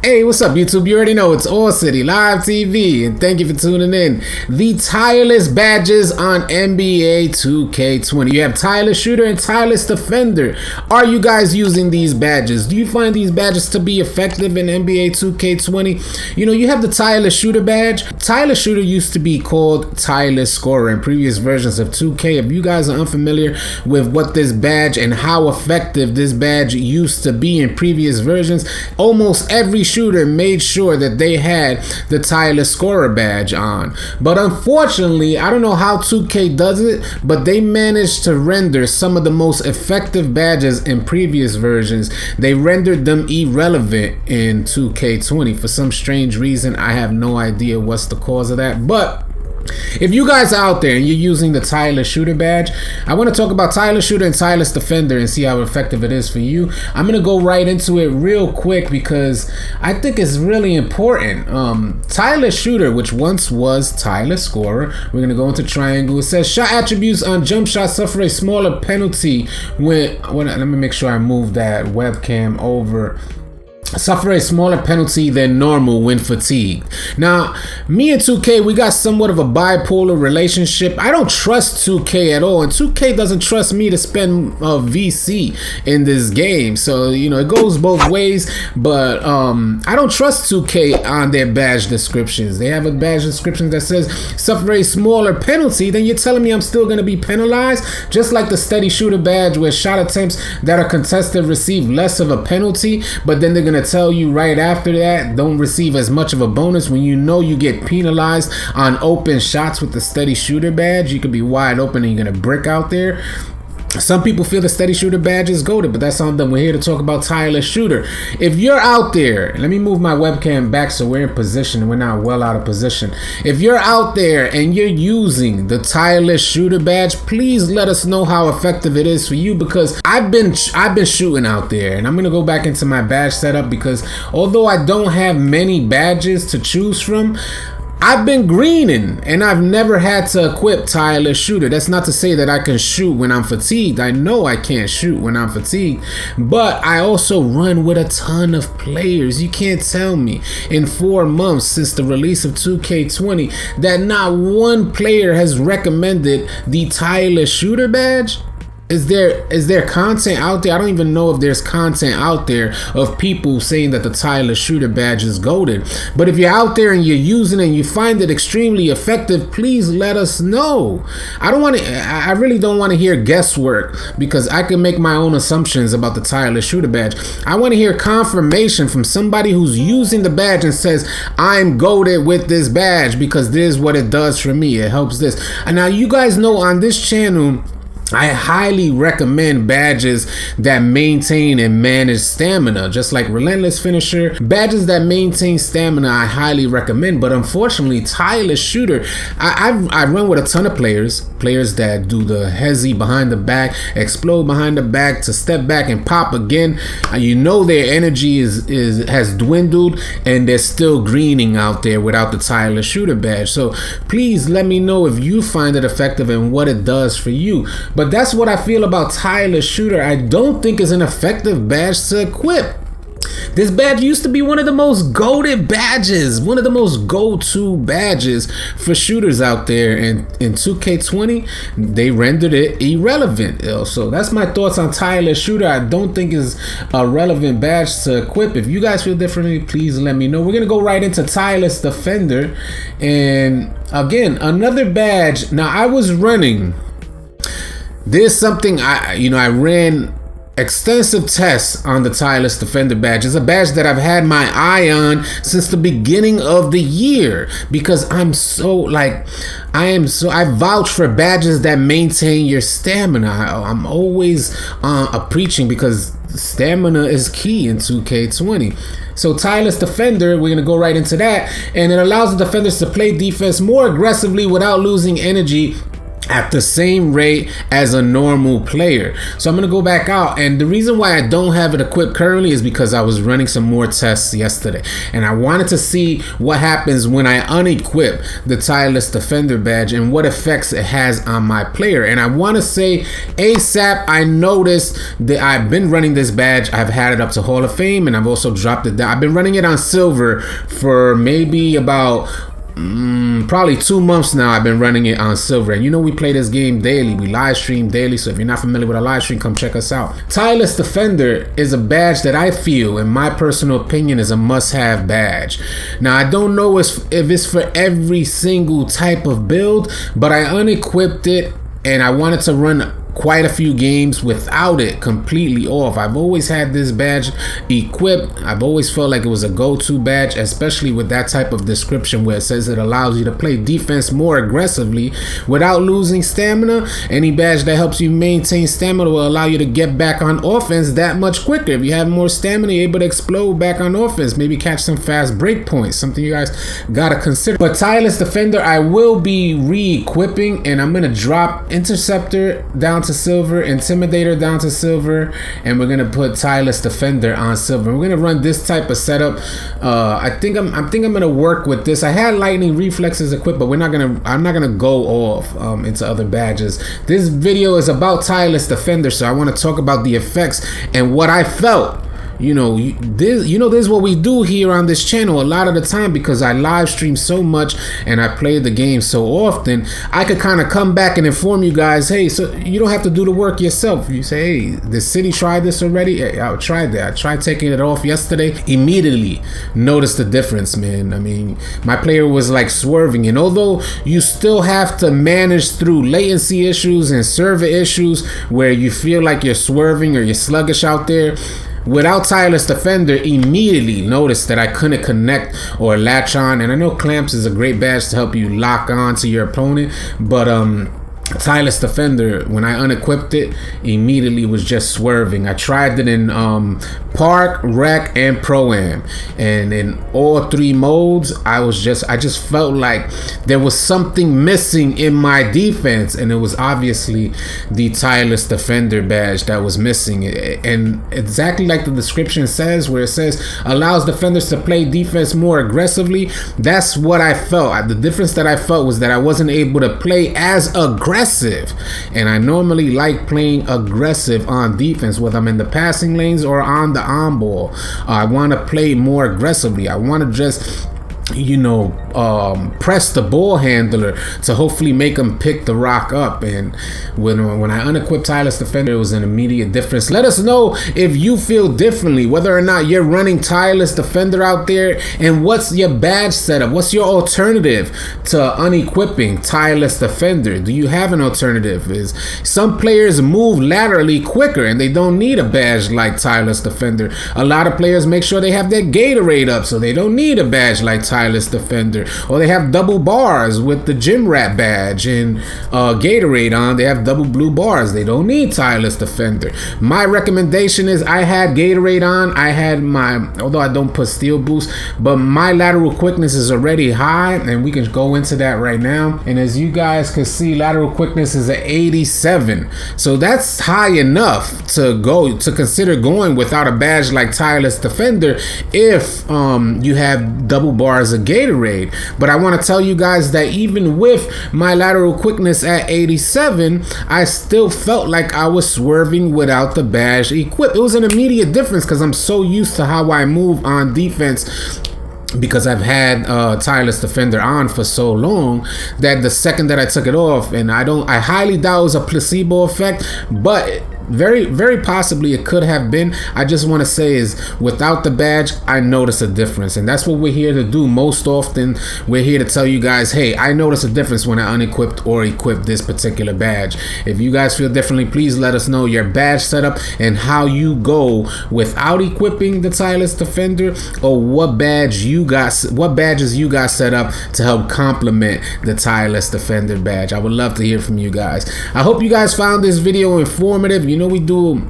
Hey, what's up, YouTube? You already know it's All City Live TV, and thank you for tuning in. The Tireless badges on NBA 2K20. You have Tireless Shooter and Tireless Defender. Are you guys using these badges? Do you find these badges to be effective in NBA 2K20? You know, you have the Tireless Shooter badge. Tireless Shooter used to be called Tireless Scorer in previous versions of 2K. If you guys are unfamiliar with what this badge and how effective this badge used to be in previous versions, almost every shooter made sure that they had the Tireless Scorer badge on. But unfortunately, I don't know how 2K does it, but they managed to render some of the most effective badges in previous versions. They rendered them irrelevant in 2K20 for some strange reason. I have no idea what's the cause of that, but if you guys are out there and you're using the Tireless Shooter badge, I want to talk about Tireless Shooter and Tireless Defender and see how effective it is for you. I'm going to go right into it real quick because I think it's really important. Tireless Shooter, which once was Tireless Scorer, we're going to go into triangle. It says shot attributes on jump shots suffer a smaller penalty when let me make sure I move that webcam over. Suffer a smaller penalty than normal when fatigued. Now, me and 2K, we got somewhat of a bipolar relationship. I don't trust 2K at all, and 2K doesn't trust me to spend VC in this game. So, you know, it goes both ways, but I don't trust 2K on their badge descriptions. They have a badge description that says suffer a smaller penalty, then you're telling me I'm still going to be penalized? Just like the Steady Shooter badge, where shot attempts that are contested receive less of a penalty, but then they're going to tell you right after that don't receive as much of a bonus when you know you get penalized on open shots with the Steady Shooter badge. You could be wide open and you're gonna brick out there. Some people feel the Steady Shooter badge is goated, but that's on them. We're here to talk about Tireless Shooter. If you're out there, let me move my webcam back so we're in position. We're not well out of position. If you're out there and you're using the Tireless Shooter badge, please let us know how effective it is for you, because I've been shooting out there, and I'm gonna go back into my badge setup because although I don't have many badges to choose from, I've been greening and I've never had to equip Tireless Shooter. That's not to say that I can shoot when I'm fatigued. I know I can't shoot when I'm fatigued, but I also run with a ton of players. You can't tell me in 4 months since the release of 2K20 that not one player has recommended the Tireless Shooter badge. Is there content out there? I don't even know if there's content out there of people saying that the Tireless Shooter badge is goated. But if you're out there and you're using it and you find it extremely effective, please let us know. I really don't want to hear guesswork, because I can make my own assumptions about the Tireless Shooter badge. I want to hear confirmation from somebody who's using the badge and says, I'm goated with this badge because this is what it does for me. It helps this. And now you guys know on this channel, I highly recommend badges that maintain and manage stamina, just like Relentless Finisher. Badges that maintain stamina I highly recommend, but unfortunately Tireless Shooter, I run with a ton of players that do the hezzy behind the back, explode behind the back to step back and pop again. You know their energy has dwindled and they're still greening out there without the Tireless Shooter badge. So please let me know if you find it effective and what it does for you. But that's what I feel about Tireless Shooter. I don't think it's an effective badge to equip. This badge used to be one of the most goated badges, one of the most go-to badges for shooters out there. And in 2K20, they rendered it irrelevant. So that's my thoughts on Tireless Shooter. I don't think it's a relevant badge to equip. If you guys feel differently, please let me know. We're going to go right into Tireless Defender. And again, another badge. Now, I was running... There's something I ran extensive tests on the Tireless Defender badge. It's a badge that I've had my eye on since the beginning of the year, because I vouch for badges that maintain your stamina. I'm always preaching, because stamina is key in 2K20. So Tireless Defender, we're going to go right into that, and it allows the defenders to play defense more aggressively without losing energy at the same rate as a normal player. So I'm gonna go back out, and the reason why I don't have it equipped currently is because I was running some more tests yesterday, and I wanted to see what happens when I unequip the Tireless Defender badge and what effects it has on my player. And I want to say ASAP, I noticed that I've been running this badge. I've had it up to Hall of Fame, and I've also dropped it down. I've been running it on silver for maybe about probably 2 months now. I've been running it on silver, and you know we play this game daily, we live stream daily, so if you're not familiar with a live stream, come check us out. Tireless Defender is a badge that I feel, in my personal opinion, is a must-have badge. Now I don't know if it's for every single type of build, but I unequipped it and I wanted to run quite a few games without it completely off. I've always had this badge equipped. I've always felt like it was a go-to badge, especially with that type of description where it says it allows you to play defense more aggressively without losing stamina. Any badge that helps you maintain stamina will allow you to get back on offense that much quicker. If you have more stamina, you're able to explode back on offense, maybe catch some fast break points, something you guys gotta consider. But Tireless Defender, I will be re-equipping, and I'm gonna drop Interceptor down to silver, Intimidator down to silver, and we're gonna put Tireless Defender on silver. We're gonna run this type of setup. I think I'm gonna work with this. I had Lightning Reflexes equipped, but I'm not gonna go off into other badges. This video is about Tireless Defender, so I want to talk about the effects and what I felt. This is what we do here on this channel a lot of the time, because I live stream so much and I play the game so often. I could kind of come back and inform you guys, hey, so you don't have to do the work yourself. You say, hey, the city tried this already. Hey, I tried that. I tried taking it off yesterday. Immediately noticed the difference, man. I mean, my player was like swerving, and although you still have to manage through latency issues and server issues where you feel like you're swerving or you're sluggish out there, without Tireless Defender, immediately noticed that I couldn't connect or latch on. And I know Clamps is a great badge to help you lock on to your opponent, but Tireless Defender, when I unequipped it, immediately was just swerving. I tried it in Park, Rec, and Pro-Am, and in all three modes, I just felt like there was something missing in my defense, and it was obviously the Tireless Defender badge that was missing. And exactly like the description says, where it says allows defenders to play defense more aggressively, that's what I felt. The difference that I felt was that I wasn't able to play as aggressive. And I normally like playing aggressive on defense, whether I'm in the passing lanes or on the on ball. I want to play more aggressively. I want to just press the ball handler to hopefully make him pick the rock up. And when I unequipped Tireless Defender, it was an immediate difference. Let us know if you feel differently, whether or not you're running Tireless Defender out there, and what's your badge setup. What's your alternative to unequipping Tireless Defender? Do you have an alternative? Is some players move laterally quicker and they don't need a badge like Tireless Defender. A lot of players make sure they have their gatorade up, so they don't need a badge like Tireless Defender. Or they have double bars with the gym rat badge and gatorade on. They have double blue bars. They don't need Tireless Defender. My recommendation is, I had gatorade on. I had although I don't put steel boost, but my lateral quickness is already high, and we can go into that right now. And as you guys can see, lateral quickness is at 87, so that's high enough to consider going without a badge like Tireless Defender if you have double bars of gatorade. But I want to tell you guys that even with my lateral quickness at 87, I still felt like I was swerving without the badge equipped. It was an immediate difference because I'm so used to how I move on defense, because I've had Tireless Defender on for so long, that the second that I took it off, and I highly doubt it was a placebo effect, but very, very possibly it could have been. I just want to say is, without the badge, I noticed a difference, and that's what we're here to do most often. We're here to tell you guys, hey, I noticed a difference when I unequipped or equipped this particular badge. If you guys feel differently, please let us know your badge setup and how you go without equipping the Tireless Defender, or what badges you got set up to help complement the Tireless Defender badge. I would love to hear from you guys. I hope you guys found this video informative. We do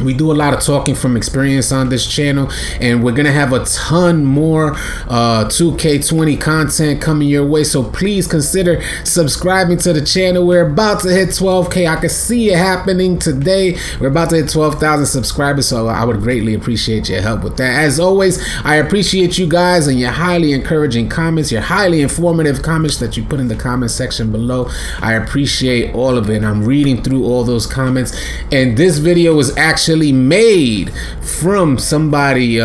We do a lot of talking from experience on this channel, and we're gonna have a ton more 2K20 content coming your way, so please consider subscribing to the channel. We're about to hit 12K. I can see it happening today. We're about to hit 12,000 subscribers, so I would greatly appreciate your help with that. As always, I appreciate you guys and your highly encouraging comments, your highly informative comments that you put in the comment section below. I appreciate all of it. I'm reading through all those comments, and this video was actually made from somebody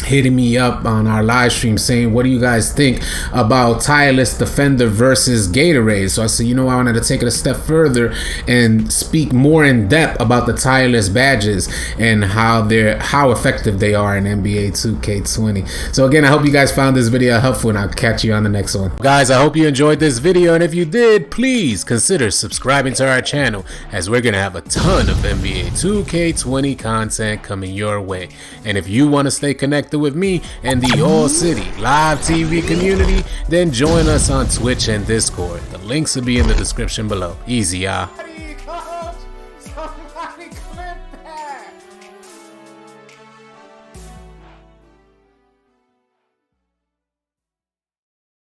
hitting me up on our live stream saying, what do you guys think about Tireless Defender versus Gatorade? So I said, you know, I wanted to take it a step further and speak more in depth about the Tireless badges and how effective they are in NBA 2K20. So again, I hope you guys found this video helpful, and I'll catch you on the next one. Guys, I hope you enjoyed this video, and if you did, please consider subscribing to our channel, as we're gonna have a ton of NBA 2K20 content coming your way. And if you want to stay connected with me and the All City Live TV community, then join us on Twitch and Discord. The links will be in the description below. Easy, y'all.